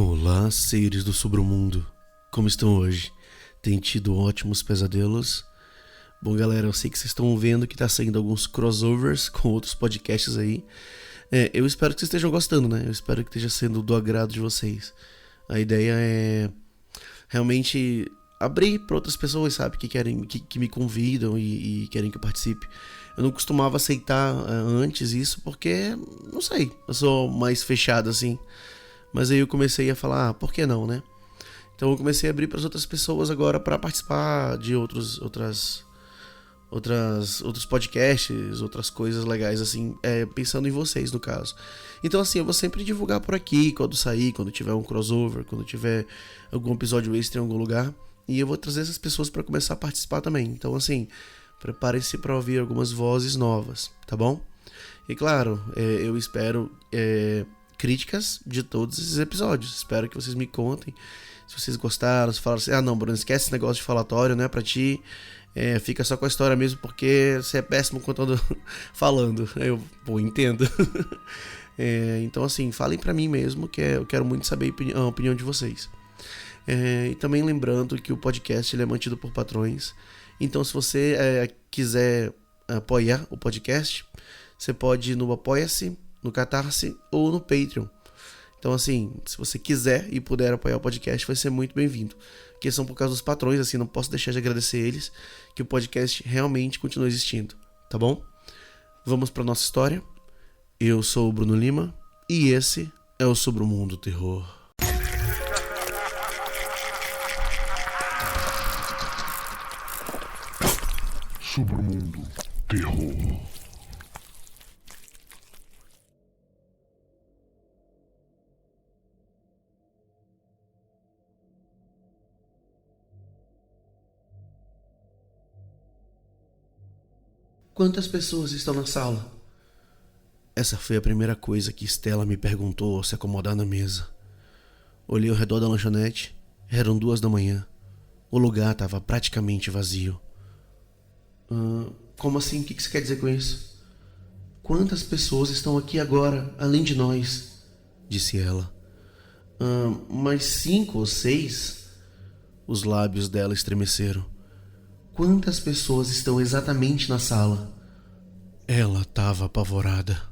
Olá, seres do submundo. Como estão hoje? Tem tido ótimos pesadelos? Bom, galera, eu sei que vocês estão vendo que tá saindo alguns crossovers com outros podcasts aí. Eu espero que vocês estejam gostando, né? Eu espero que esteja sendo do agrado de vocês. A ideia é realmente abrir para outras pessoas, sabe? Que me convidam e querem que eu participe. Eu não costumava aceitar antes isso porque, não sei, eu sou mais fechado assim. Mas aí eu comecei a falar, por que não, né? Então eu comecei a abrir para as outras pessoas agora para participar de outros podcasts, outras coisas legais assim, pensando em vocês no caso. Então assim, eu vou sempre divulgar por aqui, quando sair, quando tiver um crossover, quando tiver algum episódio extra em algum lugar. E eu vou trazer essas pessoas para começar a participar também. Então assim, preparem-se para ouvir algumas vozes novas, tá bom? E claro, eu espero críticas de todos esses episódios. Espero que vocês me contem se vocês gostaram, se falaram assim, não, Bruno, esquece esse negócio de falatório, não é pra ti, fica só com a história mesmo porque você é péssimo contando, falando. Eu entendo. Então assim, falem pra mim mesmo, que eu quero muito saber a opinião de vocês. E também lembrando que o podcast ele é mantido por patrões. Então se você quiser apoiar o podcast, você pode ir no Apoia-se, no Catarse ou no Patreon. Então assim, se você quiser e puder apoiar o podcast, vai ser muito bem-vindo. Porque são por causa dos patrões, assim, não posso deixar de agradecer eles, que o podcast realmente continua existindo, tá bom? Vamos para nossa história. Eu sou o Bruno Lima e esse é o Sobre o Mundo Terror. Sobre o Mundo Terror. Quantas pessoas estão na sala? Essa foi a primeira coisa que Stella me perguntou ao se acomodar na mesa. Olhei ao redor da lanchonete. Eram 2 da manhã. O lugar estava praticamente vazio. Como assim? O que você quer dizer com isso? Quantas pessoas estão aqui agora, além de nós? Disse ela. Mais 5 ou 6? Os lábios dela estremeceram. Quantas pessoas estão exatamente na sala? Ela estava apavorada.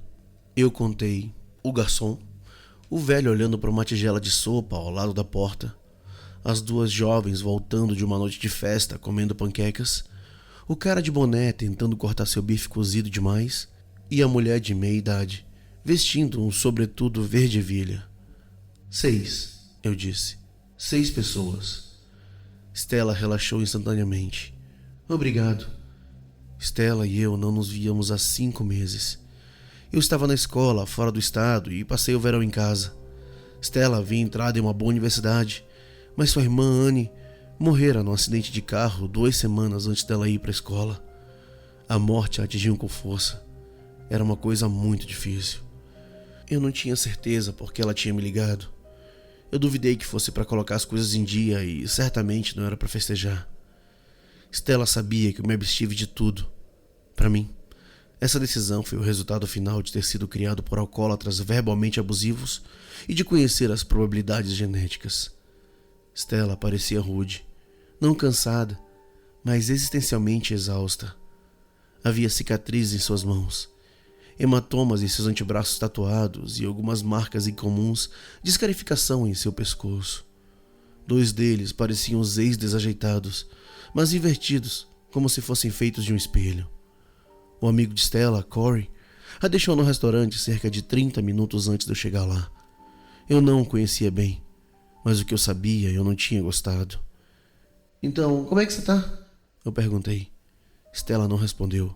Eu contei o garçom, o velho olhando para uma tigela de sopa ao lado da porta, as 2 jovens voltando de uma noite de festa comendo panquecas, o cara de boné tentando cortar seu bife cozido demais e a mulher de meia idade vestindo um sobretudo verde ervilha. 6, eu disse. 6 pessoas. Stella relaxou instantaneamente. Obrigado. Stella e eu não nos víamos há 5 meses. Eu estava na escola, fora do estado, e passei o verão em casa. Stella havia entrado em uma boa universidade, mas sua irmã Anne morrera num acidente de carro 2 semanas antes dela ir para a escola. A morte a atingiu com força. Era uma coisa muito difícil. Eu não tinha certeza porque ela tinha me ligado. Eu duvidei que fosse para colocar as coisas em dia e certamente não era para festejar. Stella sabia que eu me abstive de tudo. Para mim, essa decisão foi o resultado final de ter sido criado por alcoólatras verbalmente abusivos e de conhecer as probabilidades genéticas. Stella parecia rude, não cansada, mas existencialmente exausta. Havia cicatrizes em suas mãos, hematomas em seus antebraços tatuados e algumas marcas incomuns de escarificação em seu pescoço. 2 deles pareciam Zs desajeitados, mas invertidos, como se fossem feitos de um espelho. O amigo de Stella, Corey, a deixou no restaurante cerca de 30 minutos antes de eu chegar lá. Eu não o conhecia bem, mas o que eu sabia eu não tinha gostado. Então, como é que você tá? Eu perguntei. Stella não respondeu.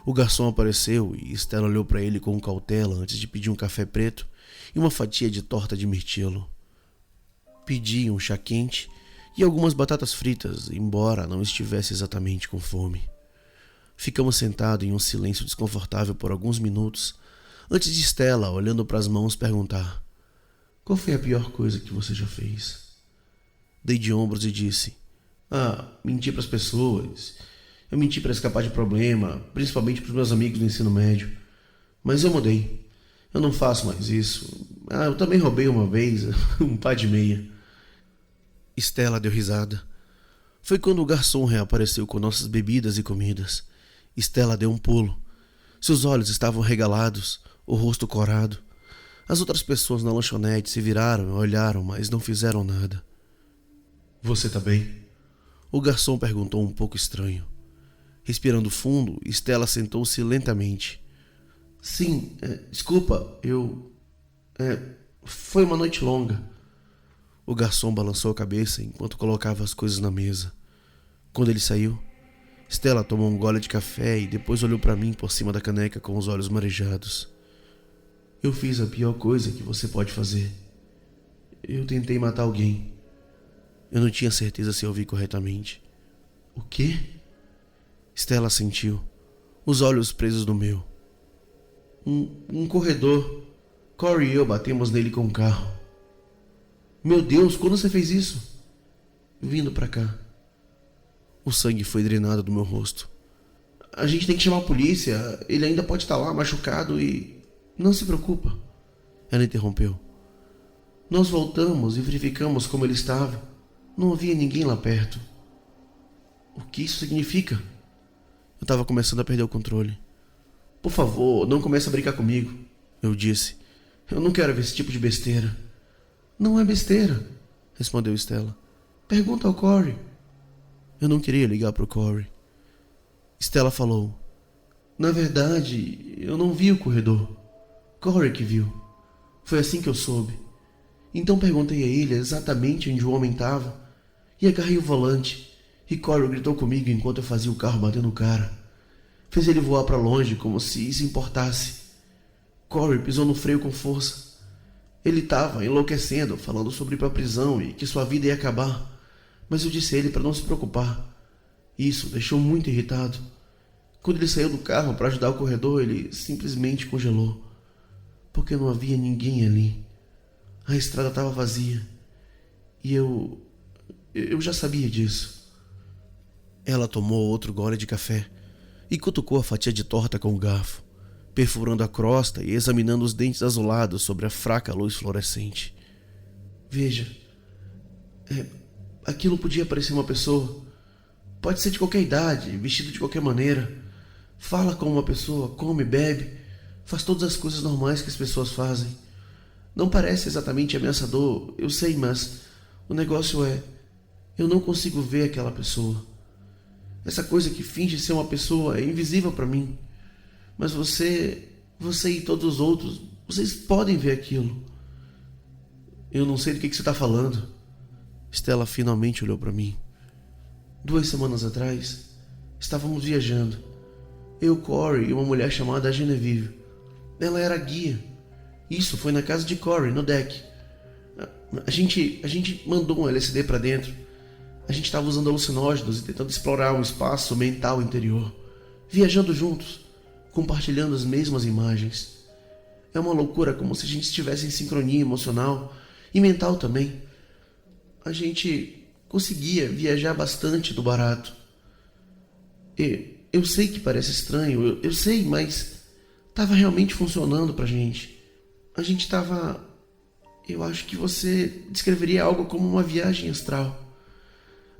O garçom apareceu e Stella olhou para ele com cautela antes de pedir um café preto e uma fatia de torta de mirtilo. Pedi um chá quente e algumas batatas fritas, embora não estivesse exatamente com fome. Ficamos sentados em um silêncio desconfortável por alguns minutos, antes de Stella, olhando para as mãos, perguntar: qual foi a pior coisa que você já fez? Dei de ombros e disse: menti para as pessoas. Eu menti para escapar de problema, principalmente para os meus amigos do ensino médio. Mas eu mudei. Eu não faço mais isso. Eu também roubei uma vez um par de meia. Stella deu risada. Foi quando o garçom reapareceu com nossas bebidas e comidas. Stella deu um pulo. Seus olhos estavam regalados, o rosto corado. As outras pessoas na lanchonete se viraram e olharam, mas não fizeram nada. Você tá bem? O garçom perguntou um pouco estranho. Respirando fundo, Stella sentou-se lentamente. Sim, desculpa, foi uma noite longa. O garçom balançou a cabeça enquanto colocava as coisas na mesa. Quando ele saiu, Stella tomou um gole de café e depois olhou para mim por cima da caneca com os olhos marejados. Eu fiz a pior coisa que você pode fazer. Eu tentei matar alguém. Eu não tinha certeza se ouvi corretamente. O quê? Stella sentiu, os olhos presos no meu. Um corredor. Corey e eu batemos nele com o carro. Meu Deus, quando você fez isso? Vindo pra cá. O sangue foi drenado do meu rosto. A gente tem que chamar a polícia. Ele ainda pode estar lá, machucado e... Não se preocupa. Ela interrompeu. Nós voltamos e verificamos como ele estava. Não havia ninguém lá perto. O que isso significa? Eu estava começando a perder o controle. Por favor, não comece a brincar comigo, eu disse. Eu não quero ver esse tipo de besteira. Não é besteira, respondeu Stella. Pergunta ao Corey. Eu não queria ligar para o Corey. Stella falou. Na verdade, eu não vi o corredor. Corey que viu. Foi assim que eu soube. Então perguntei a ele exatamente onde o homem estava e agarrei o volante. E Corey gritou comigo enquanto eu fazia o carro bater no cara. Fez ele voar para longe como se isso importasse. Corey pisou no freio com força. Ele estava enlouquecendo, falando sobre ir para a prisão e que sua vida ia acabar. Mas eu disse a ele para não se preocupar. Isso deixou muito irritado. Quando ele saiu do carro para ajudar o corredor, ele simplesmente congelou. Porque não havia ninguém ali. A estrada estava vazia. E eu já sabia disso. Ela tomou outro gole de café e cutucou a fatia de torta com o garfo, perfurando a crosta e examinando os dentes azulados sobre a fraca luz fluorescente. Veja, aquilo podia parecer uma pessoa. Pode ser de qualquer idade, vestido de qualquer maneira. Fala como uma pessoa, come, bebe, faz todas as coisas normais que as pessoas fazem. Não parece exatamente ameaçador, eu sei, mas o negócio é... Eu não consigo ver aquela pessoa. Essa coisa que finge ser uma pessoa é invisível para mim. Mas você e todos os outros, vocês podem ver aquilo. Eu não sei do que você está falando. Stella finalmente olhou para mim. 2 semanas atrás, estávamos viajando. Eu, Corey e uma mulher chamada Genevieve. Ela era guia. Isso foi na casa de Corey, no deck. A gente mandou um LSD para dentro. A gente estava usando alucinógenos e tentando explorar um espaço mental interior. Viajando juntos, compartilhando as mesmas imagens. É uma loucura, como se a gente estivesse em sincronia emocional e mental também. A gente conseguia viajar bastante do barato. E eu sei que parece estranho, eu sei, mas estava realmente funcionando pra gente. A gente estava... Eu acho que você descreveria algo como uma viagem astral.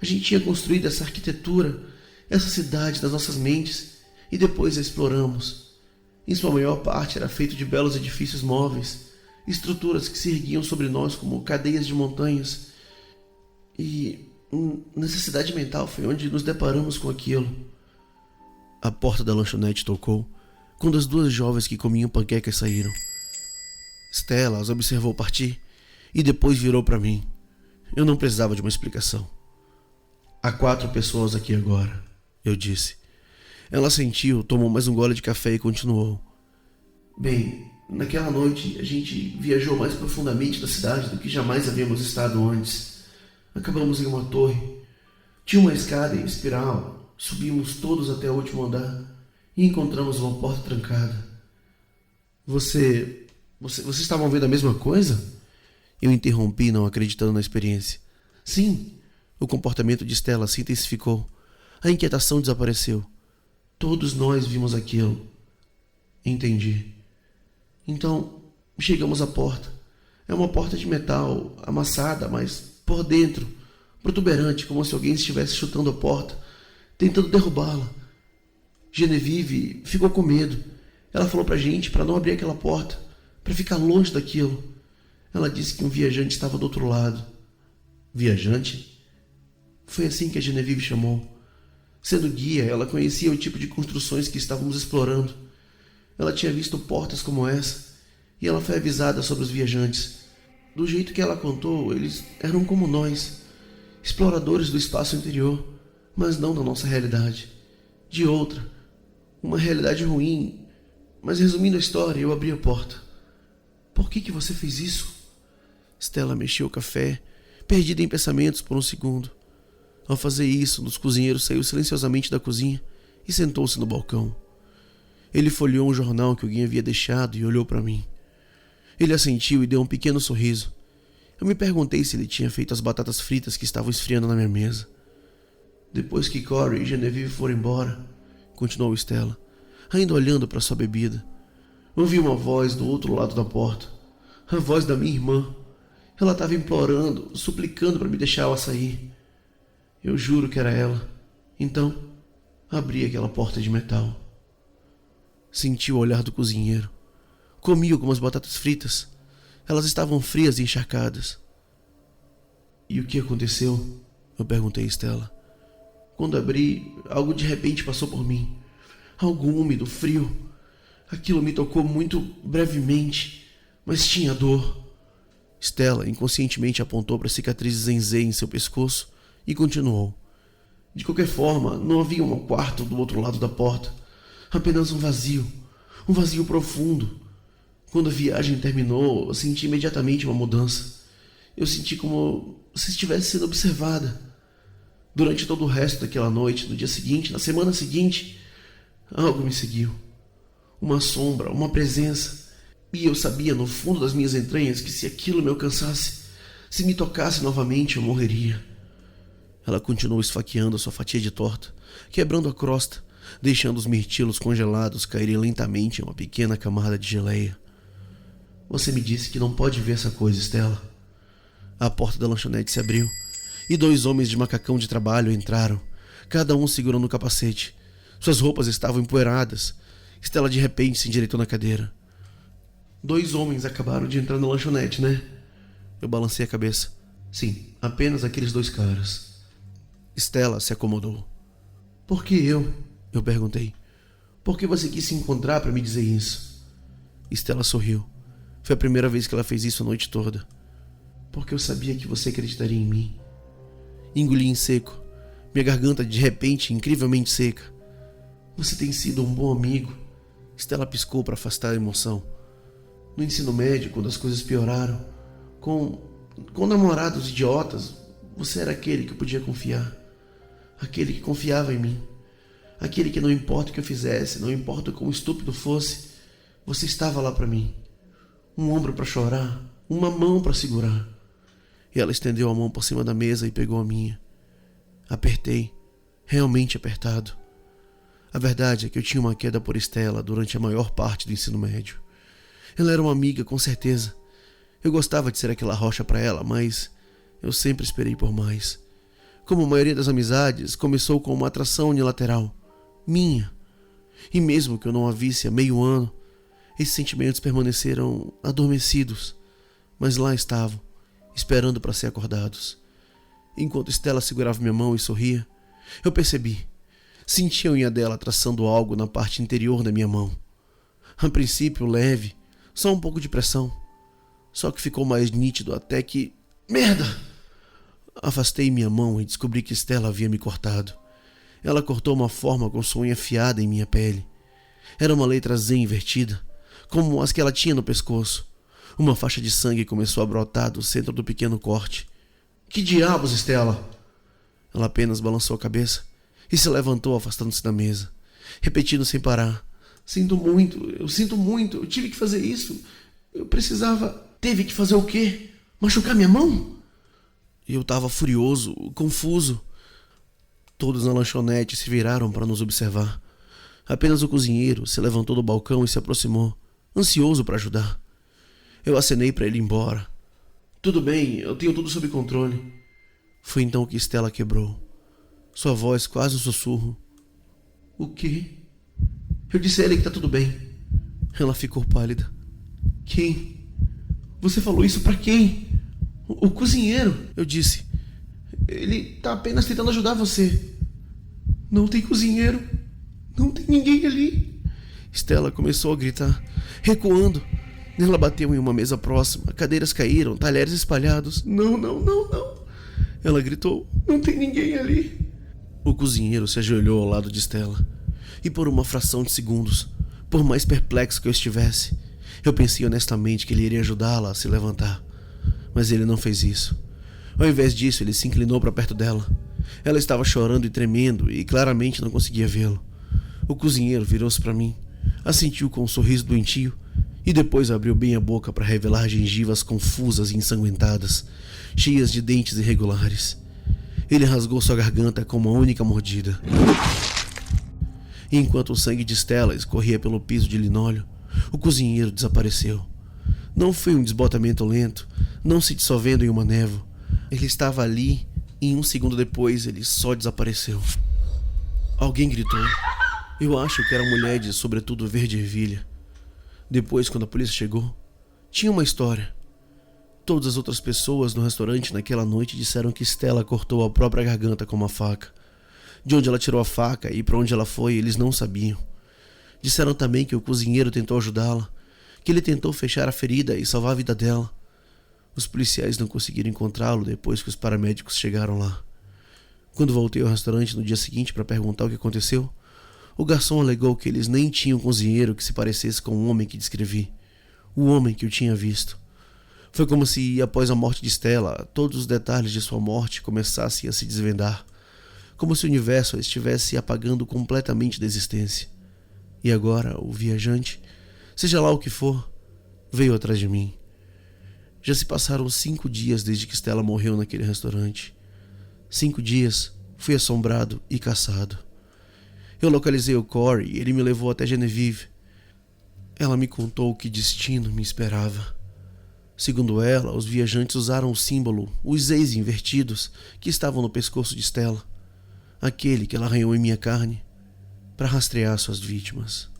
A gente tinha construído essa arquitetura, essa cidade nas nossas mentes e depois a exploramos. Em sua maior parte era feito de belos edifícios móveis, estruturas que se erguiam sobre nós como cadeias de montanhas. E nessa cidade mental foi onde nos deparamos com aquilo. A porta da lanchonete tocou quando as 2 jovens que comiam panquecas saíram. Stella as observou partir e depois virou para mim. Eu não precisava de uma explicação. Há 4 pessoas aqui agora, eu disse. Ela sentiu, tomou mais um gole de café e continuou. Bem, naquela noite a gente viajou mais profundamente na cidade do que jamais havíamos estado antes. Acabamos em uma torre. Tinha uma escada em espiral. Subimos todos até o último andar e encontramos uma porta trancada. Vocês estavam vendo a mesma coisa? Eu interrompi, não acreditando na experiência. Sim. O comportamento de Stella se intensificou. A inquietação desapareceu. Todos nós vimos aquilo. Entendi. Então, chegamos à porta É uma porta de metal, amassada, mas por dentro, protuberante, como se alguém estivesse chutando a porta, tentando derrubá-la. Genevieve ficou com medo. Ela falou pra gente para não abrir aquela porta, para ficar longe daquilo. Ela disse que um viajante estava do outro lado. Viajante? Foi assim que a Genevieve chamou. Sendo guia, ela conhecia o tipo de construções que estávamos explorando. Ela tinha visto portas como essa, e ela foi avisada sobre os viajantes. Do jeito que ela contou, eles eram como nós, exploradores do espaço interior, mas não da nossa realidade. De outra, uma realidade ruim. Mas resumindo a história, eu abri a porta. Por que você fez isso? Stella mexeu o café, perdida em pensamentos por um segundo. Ao fazer isso, um dos cozinheiros saiu silenciosamente da cozinha e sentou-se no balcão. Ele folheou um jornal que alguém havia deixado e olhou para mim. Ele assentiu e deu um pequeno sorriso. Eu me perguntei se ele tinha feito as batatas fritas que estavam esfriando na minha mesa. Depois que Corey e Genevieve foram embora, continuou Stella, ainda olhando para sua bebida, ouvi uma voz do outro lado da porta. A voz da minha irmã. Ela estava implorando, suplicando para me deixar ela sair. Eu juro que era ela. Então, abri aquela porta de metal. Senti o olhar do cozinheiro. Comi algumas batatas fritas. Elas estavam frias e encharcadas. E o que aconteceu? Eu perguntei a Stella. Quando abri, algo de repente passou por mim. Algo úmido, frio. Aquilo me tocou muito brevemente, mas tinha dor. Stella inconscientemente apontou para cicatrizes em Z em seu pescoço e continuou. De qualquer forma, não havia um quarto do outro lado da porta. Apenas um vazio profundo. Quando a viagem terminou, eu senti imediatamente uma mudança. Eu senti como se estivesse sendo observada. Durante todo o resto daquela noite, no dia seguinte, na semana seguinte, algo me seguiu. Uma sombra, uma presença. E eu sabia no fundo das minhas entranhas que se aquilo me alcançasse, se me tocasse novamente, eu morreria. Ela continuou esfaqueando a sua fatia de torta, quebrando a crosta, deixando os mirtilos congelados caírem lentamente em uma pequena camada de geleia. Você me disse que não pode ver essa coisa, Stella. A porta da lanchonete se abriu e 2 homens de macacão de trabalho entraram, cada um segurando um capacete. Suas roupas estavam empoeiradas. Stella de repente se endireitou na cadeira. 2 homens acabaram de entrar na lanchonete, né? Eu balancei a cabeça. Sim, apenas aqueles 2 caras. Stella se acomodou. Por que eu? Eu perguntei. Por que você quis se encontrar para me dizer isso? Stella sorriu. Foi a primeira vez que ela fez isso a noite toda. Porque eu sabia que você acreditaria em mim. Engoli em seco. Minha garganta de repente incrivelmente seca. Você tem sido um bom amigo. Stella piscou para afastar a emoção. No ensino médio, quando as coisas pioraram, com namorados idiotas, você era aquele que eu podia confiar. Aquele que confiava em mim. Aquele que não importa o que eu fizesse, não importa quão estúpido fosse, você estava lá para mim. Um ombro para chorar, uma mão para segurar. E ela estendeu a mão por cima da mesa e pegou a minha. Apertei, realmente apertado. A verdade é que eu tinha uma queda por Stella durante a maior parte do ensino médio. Ela era uma amiga, com certeza. Eu gostava de ser aquela rocha para ela, mas eu sempre esperei por mais. Como a maioria das amizades, começou com uma atração unilateral, minha. E mesmo que eu não a visse há meio ano, esses sentimentos permaneceram adormecidos, mas lá estavam, esperando para ser acordados. Enquanto Stella segurava minha mão e sorria, eu percebi. Senti a unha dela traçando algo na parte interior da minha mão. A princípio leve, só um pouco de pressão. Só que ficou mais nítido até que... Merda! Afastei minha mão e descobri que Stella havia me cortado. Ela cortou uma forma com sua unha afiada em minha pele. Era uma letra Z invertida, como as que ela tinha no pescoço. Uma faixa de sangue começou a brotar do centro do pequeno corte. Que diabos, Stella? Ela apenas balançou a cabeça e se levantou, afastando-se da mesa, repetindo sem parar. Sinto muito, eu tive que fazer isso. Eu precisava... Teve que fazer o quê? Machucar minha mão? Eu estava furioso, confuso. Todos na lanchonete se viraram para nos observar. Apenas o cozinheiro se levantou do balcão e se aproximou, ansioso para ajudar. Eu acenei para ele ir embora, Tudo bem, eu tenho tudo sob controle. Foi então que Stella quebrou. Sua voz quase um sussurro. O quê? Eu disse a ele que tá tudo bem. Ela ficou pálida. Quem? Você falou isso pra quem? O cozinheiro. Eu disse. Ele tá apenas tentando ajudar você. Não tem cozinheiro. Não tem ninguém ali. Stella começou a gritar, recuando. Ela bateu em uma mesa próxima. Cadeiras caíram, talheres espalhados. Não. Ela gritou. Não tem ninguém ali. O cozinheiro se ajoelhou ao lado de Stella. E por uma fração de segundos, por mais perplexo que eu estivesse, eu pensei honestamente que ele iria ajudá-la a se levantar. Mas ele não fez isso. Ao invés disso, ele se inclinou para perto dela. Ela estava chorando e tremendo e claramente não conseguia vê-lo. O cozinheiro virou-se para mim, assentiu com um sorriso doentio e depois abriu bem a boca para revelar gengivas confusas e ensanguentadas, cheias de dentes irregulares. Ele rasgou sua garganta com uma única mordida. E enquanto o sangue de Stella escorria pelo piso de linóleo, o cozinheiro desapareceu. Não foi um desbotamento lento, não se dissolvendo em uma névoa. Ele estava ali e 1 segundo depois ele só desapareceu. Alguém gritou. Eu acho que era a mulher de sobretudo verde ervilha. Depois, quando a polícia chegou, tinha uma história. Todas as outras pessoas no restaurante naquela noite disseram que Stella cortou a própria garganta com uma faca. De onde ela tirou a faca e para onde ela foi, eles não sabiam. Disseram também que o cozinheiro tentou ajudá-la, que ele tentou fechar a ferida e salvar a vida dela. Os policiais não conseguiram encontrá-lo depois que os paramédicos chegaram lá. Quando voltei ao restaurante no dia seguinte para perguntar o que aconteceu, o garçom alegou que eles nem tinham um cozinheiro que se parecesse com o homem que descrevi, o homem que eu tinha visto. Foi como se, após a morte de Stella, todos os detalhes de sua morte começassem a se desvendar, como se o universo estivesse apagando completamente da existência. E agora, o viajante, seja lá o que for, veio atrás de mim. Já se passaram 5 dias desde que Stella morreu naquele restaurante. 5 dias fui assombrado e caçado. Eu localizei o Corey e ele me levou até Genevieve. Ela me contou que destino me esperava. Segundo ela, os viajantes usaram o símbolo, os Z's invertidos, que estavam no pescoço de Stella, aquele que ela arranhou em minha carne, para rastrear suas vítimas.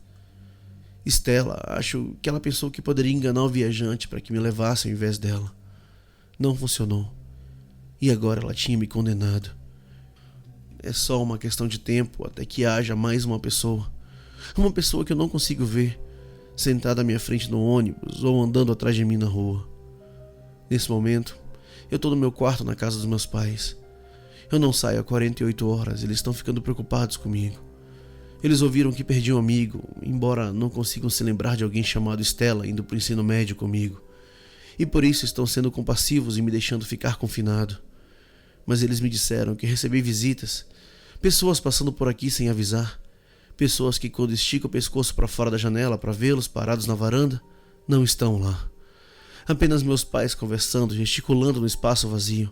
Stella, acho que ela pensou que poderia enganar o viajante para que me levasse ao invés dela. Não funcionou. E agora ela tinha me condenado. É só uma questão de tempo até que haja mais uma pessoa que eu não consigo ver, sentada à minha frente no ônibus ou andando atrás de mim na rua. Nesse momento, eu estou no meu quarto na casa dos meus pais. Eu não saio há 48 horas, eles estão ficando preocupados comigo. Eles ouviram que perdi um amigo, embora não consigam se lembrar de alguém chamado Stella indo para o ensino médio comigo. E por isso estão sendo compassivos e me deixando ficar confinado. Mas eles me disseram que recebi visitas, pessoas passando por aqui sem avisar, pessoas que quando esticam o pescoço para fora da janela para vê-los parados na varanda, não estão lá. Apenas meus pais conversando, gesticulando no espaço vazio.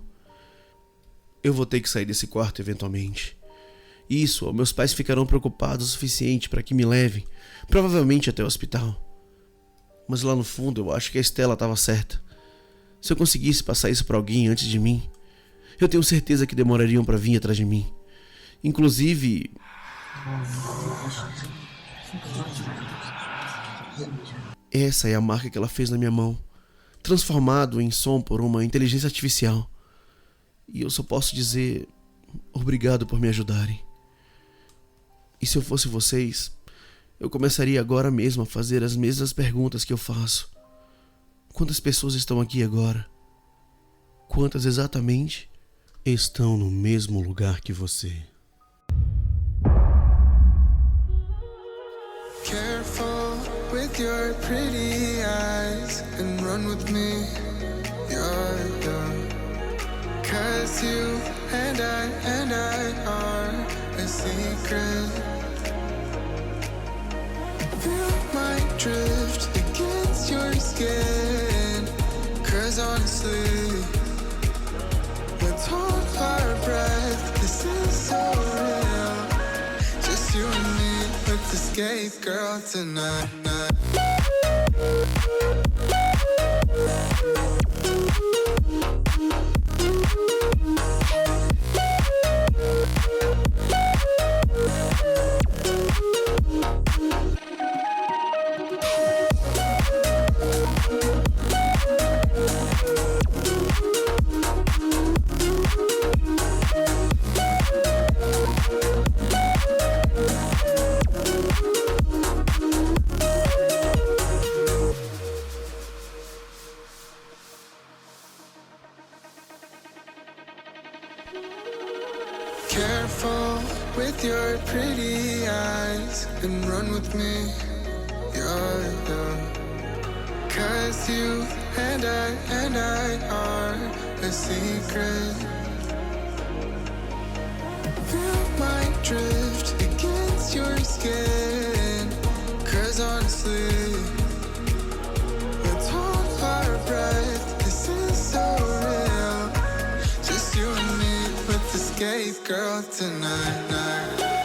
Eu vou ter que sair desse quarto eventualmente. Isso, meus pais ficarão preocupados o suficiente para que me levem, provavelmente até o hospital. Mas lá no fundo eu acho que a Stella estava certa. Se eu conseguisse passar isso para alguém antes de mim, eu tenho certeza que demorariam para vir atrás de mim. Inclusive... Essa é a marca que ela fez na minha mão, transformado em som por uma inteligência artificial. E eu só posso dizer obrigado por me ajudarem. E se eu fosse vocês, eu começaria agora mesmo a fazer as mesmas perguntas que eu faço. Quantas pessoas estão aqui agora? Quantas exatamente estão no mesmo lugar que você? Careful with your pretty eyes and run with me, yeah. 'Cause you and I are a secret. Feel my drift against your skin, 'cause honestly, let's hold our breath, this is so real. Just you and me, let's escape, girl, tonight. careful with your pretty eyes and run with me, yeah. Cause you and I are a secret. Feel my drift against your skin. Cause honestly, let's hold our breath. This is so real. Just you and me with the escape girl tonight.